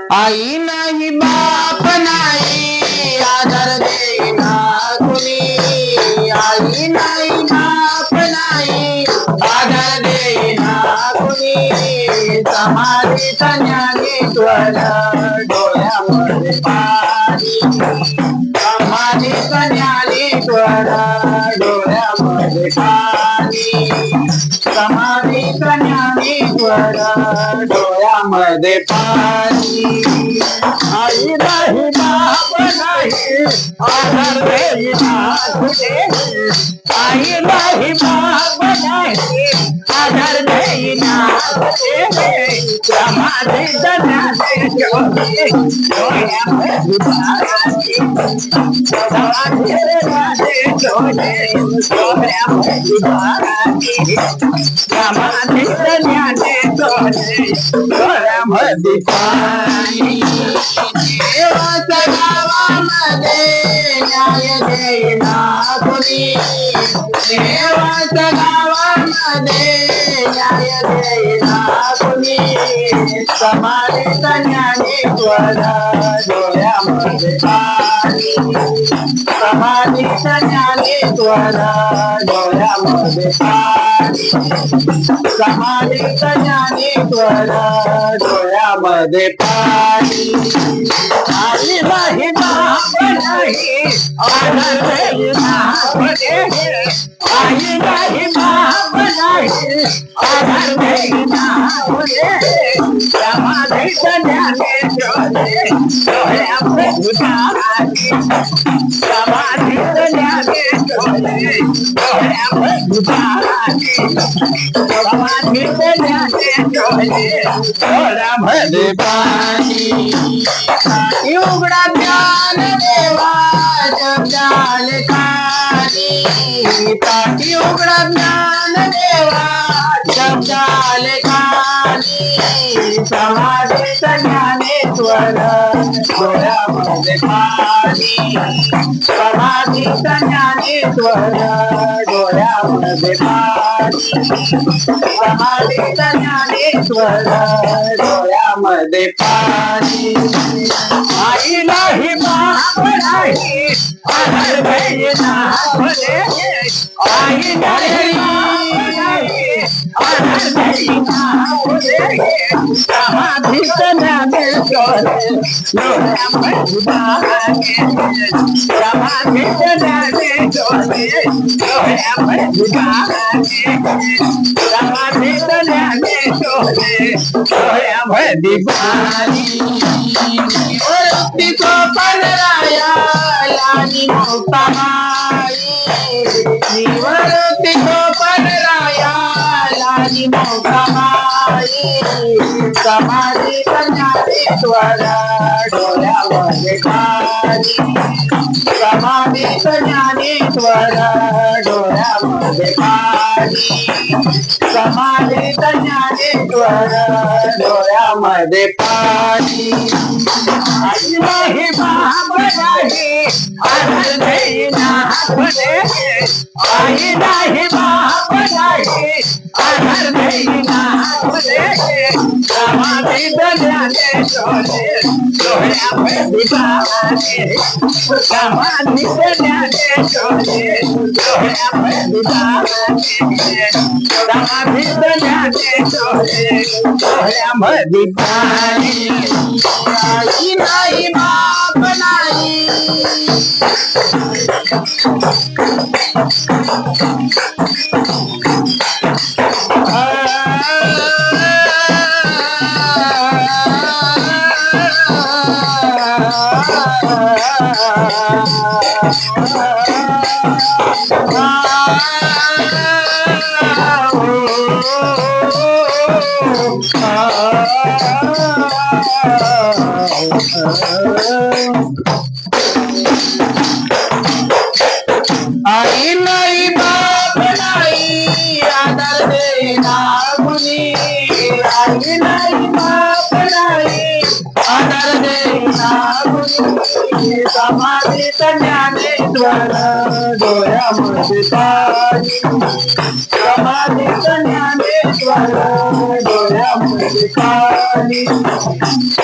आई नाही बाप नाही आधार देईना कुणी आई नाही बाप नाही आधार देईना कुणी समाधी ज्ञानेश्वर डोळ्यामध्ये पाणी समाधी ज्ञानेश्वर डोळ्यामध्ये पाणी समाधी ज्ञानेश्वर डोळ्यामध्ये पाणी आई नाही बाप नाही आधार देईना कुठे आई नाही बाप नाही आधार देईना कुठे समाधी ज्ञानेश्वर डोळ्यामध्ये पाणी समाधी ज्ञानेश्वर डोळ्यामध्ये पाणी समाधी ज्ञानेश्वर डोळ्यामध्ये पाणी देवाच्या गावामध्ये न्याय देईना कुणी देवाच्या गावामध्ये न्याय देईना कुणी समाधीत ज्ञानेश्वर डोळ्यामध्ये पाणी समाधीत ज्ञानेश्वर डोळ्यामध्ये पाणी समाधीत ज्ञानेश्वर डोळ्यामध्ये पाणी आई नाही बाप नाही आधार देईना कुठे आई नाही बाप नाही आधार देईना कुठे समाधीत ज्ञानेश्वर डोळ्यामध्ये पाणी समाधीत ज्ञानेश्वर डोळ्यामध्ये पाणी समाधीत ज्ञानेश्वर डोळ्यामध्ये पाणी उघडा ज्ञान देवा शब्दाले खाली ताटी उघडा ज्ञान देवा शब्दाले खाली समाधीत ज्ञानेश्वर डोळ्यामध्ये पाणी समाधीत ज्ञानेश्वर डोळ्यामध्ये पाणी समाधीत ज्ञानेश्वर डोळ्यामध्ये पाणी आई नाही बाप नाही आधार देईना कुठे आई नाही बाप नाही आधार देईना कुठे समाधीत ज्ञानेश्वर डोळ्यामध्ये पाणी समाधीत ज्ञानेश्वर डोळ्यामध्ये पाणी समाधीत ज्ञानेश्वर डोळ्यामध्ये पाणी वरती कोपराया लानी मोकामाई वरती कोपराया लानी मोकामाई समाधीत ज्ञानेश्वर डोळ्यामध्ये पाणी समाधीत ज्ञानेश्वर डोळ्यामध्ये पाणी समाधीत ज्ञानेश्वर डोळ्यामध्ये पाणी आई नाही बाप नाही आधार देईना कुठे आई नाही बाप नाही आधार देईना कुठे समाधीत ज्ञानेश्वर डोळ्यामध्ये पाणी समाधीत ज्ञानेश्वर डोळ्यामध्ये पाणी समाधीत ज्ञानेश्वर डोळ्यामध्ये पाणी आई नाही बाप नाही आई नाही बाप नाही आधार देईना कुणी आई नाही बाप नाही आधार देईना कुणी समाधीत ज्ञानेश्वर डोळ्यामध्ये पाणी समाधीत ज्ञानेश्वर डोळ्यामध्ये पाणी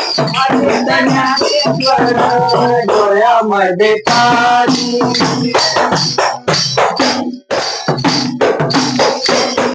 समाधीत ज्ञानेश्वर डोळ्यामध्ये पाणी